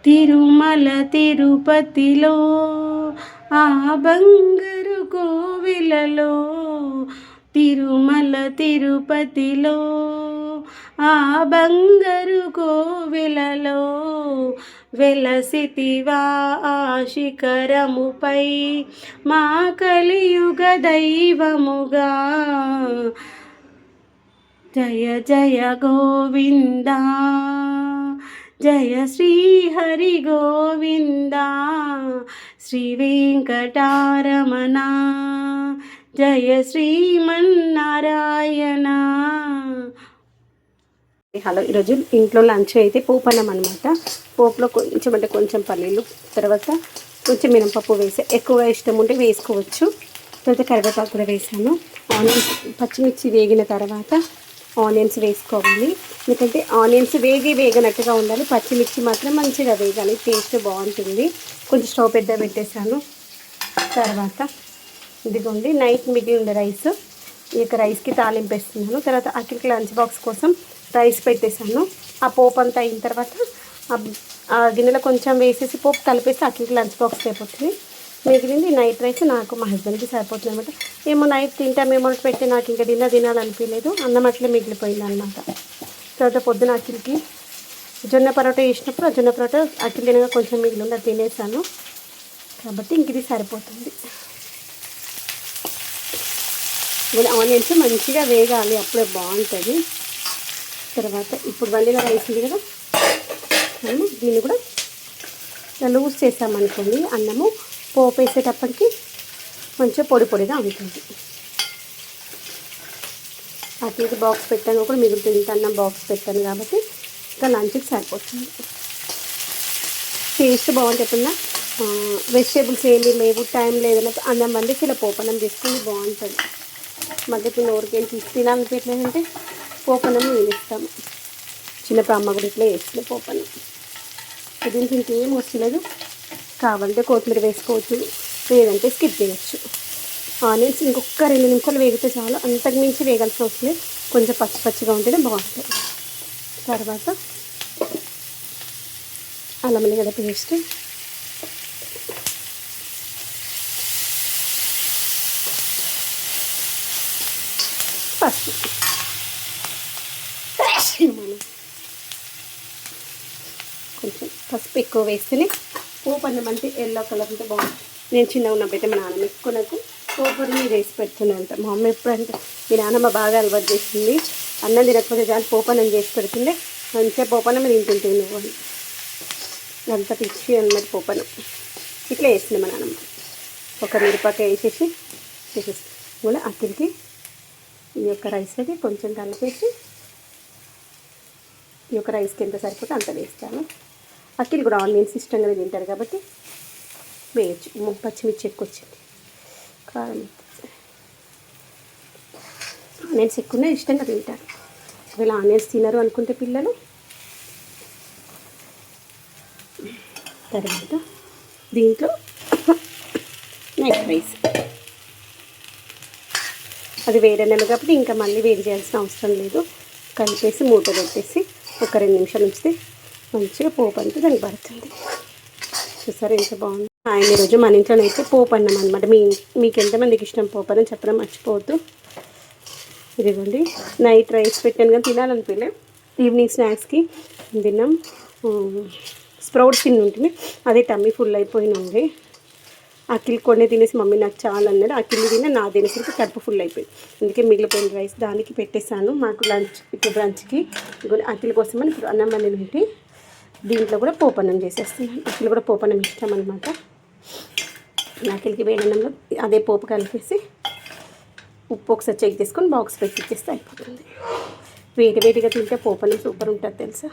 తిరుమల తిరుపతిలో ఆ బంగారు కోవిలలో, తిరుమల తిరుపతిలో ఆ బంగారు కోవిలలో వెలసితివా ఆ శిఖరముపై మా కలియుగ దైవముగా. జయ జయ గోవింద జయ శ్రీ హరి గోవింద, శ్రీ వెంకటారమణ జయ శ్రీమన్నారాయణ. హలో, ఈరోజు ఇంట్లో లంచ్ అయితే పోపు అన్నం అనమాట. పోపులో కొంచెం అంటే కొంచెం పల్లీలు, తర్వాత కొంచెం మినపప్పు వేసి, ఎక్కువగా ఇష్టం ఉంటే వేసుకోవచ్చు. తర్వాత కరివేపాకు కూడా వేసాను. ఆనియన్స్ పచ్చిమిర్చి వేగిన తర్వాత ఆనియన్స్ వేసుకోవాలి. ఎందుకంటే ఆనియన్స్ వేగనట్టుగా ఉండాలి, పచ్చిమిర్చి మాత్రం మంచిగా వేగాలి, టేస్ట్ బాగుంటుంది. కొంచెం స్టవ్ పెద్ద పెట్టేశాను. తర్వాత ఇదిగోండి నైట్ మిగిలి ఉండే రైస్, ఈ యొక్క రైస్కి తాలింపు వేస్తున్నాను. తర్వాత అఖిల్కి లంచ్ బాక్స్ కోసం రైస్ పెట్టేశాను. ఆ పోపు అంతా అయిన తర్వాత ఆ గిన్నెలో కొంచెం వేసేసి పోపు కలిపేసి అఖిల్కి లంచ్ బాక్స్ అయిపోతుంది. మిగిలింది నైట్ రైస్ నాకు మా హస్బెండ్కి సరిపోతుంది అనమాట. ఏమో నైట్ తింటామేమో పెట్టి నాకు ఇంకా తినాలనిపించలేదు, అన్నం అట్లే మిగిలిపోయింది అనమాట. తర్వాత పొద్దున అఖిల్కి జొన్న పరోటా వేసినప్పుడు ఆ జొన్న పరోటా అఖిల్ తినగా కొంచెం మిగిలింది, అది తినేసాను కాబట్టి ఇంక ఇది సరిపోతుంది. ఆనియన్స్ మంచిగా వేగాలి, అప్పుడే బాగుంటుంది. తర్వాత ఇప్పుడు వండిన రైస్ ఉంది కదా, దీన్ని కూడా లూజ్ చేసామనుకోండి, అన్నము పోపు వేసేటప్పటికి మంచిగా పొడి పొడిగా ఉంటుంది. అట్లకి బాక్స్ పెట్టాను కూడా మిగులుతుంది, అన్నం బాక్స్ పెట్టాను కాబట్టి ఇంకా లంచ్కి సరిపోతుంది. టేస్ట్ బాగుంటుంది. వెజిటేబుల్స్ ఏమీ లేవు, టైం లేదన్నప్పుడు అన్నం వండి ఇలా పోపు అన్నం చేసుకుని బాగుంటుంది. మధ్య పిల్ల ఊరికేం తినాలనిపించలేదంటే పోపు అన్నం వేస్తాము. చిన్నప్పుడు అమ్మ కూడా ఇట్లా వేస్తుంది పోపు అన్నం. దీనికి ఇంకేం వస్తలేదు, కావాలంటే కొత్తిమీర వేసుకోవచ్చు, లేదంటే స్కిప్ చేయవచ్చు. ఆనియన్స్ ఇంకొక 2 నిమిషాలు వేగితే చాలు, అంతకు మించి వేగాల్సిన అవసరం లేదు, కొంచెం పచ్చి పచ్చిగా ఉంటేనే బాగుంటుంది. తర్వాత అల్లం వెల్లిగడ్డ పేస్ట్, పసుపు, కొంచెం పసుపు ఎక్కువ వేస్తేనే పోపు అన్నం అంటే ఎల్లో కలర్ ఉంటే బాగుంటుంది. నేను చిన్నగా ఉన్నప్పుడైతే మా నాన్నమ్మ ఎక్కువ నాకు పోపుని మీరు వేసి పెడుతుందంట. మా అమ్మ ఎప్పుడంటే మీ నాన్నమ్మ బాగా అలవాటు చేసింది, అన్నం తినకపోతే చాలా పోపు అన్నం చేసి పెడుతుండే, మంచిగా పోపు అన్నం తింటుంటుంది నువ్వు అని. అంత పిచ్చి అన్నమాట పోపు అన్నం. ఇట్లా వేస్తుంది మా నాన్నమ్మ. ఒక మిరపకాయ వేసేసి కూడా అక్కడికి ఈ యొక్క రైస్ అది కొంచెం కలిపేసి, ఈ యొక్క రైస్కి ఎంత సరిపోతే అంత వేస్తాను. అక్కిలు కూడా ఆనియన్స్ ఇష్టంగా తింటారు కాబట్టి వేయచ్చు. పచ్చిమిర్చి ఎక్కువ వచ్చింది, కారం ఆనియన్స్ ఎక్కువనే ఇష్టంగా తింటారు. ఒకవేళ ఆనియన్స్ తినరు అనుకుంటే పిల్లలు, తర్వాత దీంట్లో నైట్ రైస్ అది వేడన్నది కాబట్టి ఇంకా మళ్ళీ వేడి చేయాల్సిన అవసరం లేదు. కలిపేసి మూత పెట్టేసి ఒక 2 నిమిషాలు ఉంచితే మంచిగా పోపు అంతా దానికి పడుతుంది. చూసారా ఎంత బాగుంది. ఆయన ఈరోజు మన ఇంట్లో అయితే పోపు అన్నం అనమాట. మీకు ఎంతమందికి ఇష్టం పోపు అన్నం చెప్పడం మర్చిపోవద్దు. ఇదిగోండి నైట్ రైస్ పెట్టాను కానీ తినాలనిపించలే, ఈవినింగ్ స్నాక్స్కి తిన్నాం. స్ప్రౌట్స్ తిని ఉంటుంది, అదే టమ్మీ ఫుల్ అయిపోయింది. అఖిల్ కొన్ని తినేసి మమ్మీ నాకు చాలా అన్నాడు, అఖిల్ తినే నా తినేసరికి కడుపు ఫుల్ అయిపోయింది. అందుకే మిగిలిపోయిన రైస్ దానికి పెట్టేశాను. మాకు లంచ్ ఇప్పుడు లంచ్కి అఖిల్ కోసమని ఇప్పుడు అన్నం వండిన ఉంటే దీంట్లో కూడా పోపు అన్నం చేసేస్తున్నాను. అఖిల్ కూడా పోపు అన్నం ఇష్టం అనమాట. అఖిల్కి వేడన్నంలో అదే పోపు కలిపేసి ఉప్పు ఒకసారి చెక్ చేసుకొని బాక్స్ పెట్టి ఇచ్చేస్తే అయిపోతుంది. వేడిగా తింటే పోపు అన్నం సూపర్ ఉంటుంది తెలుసా.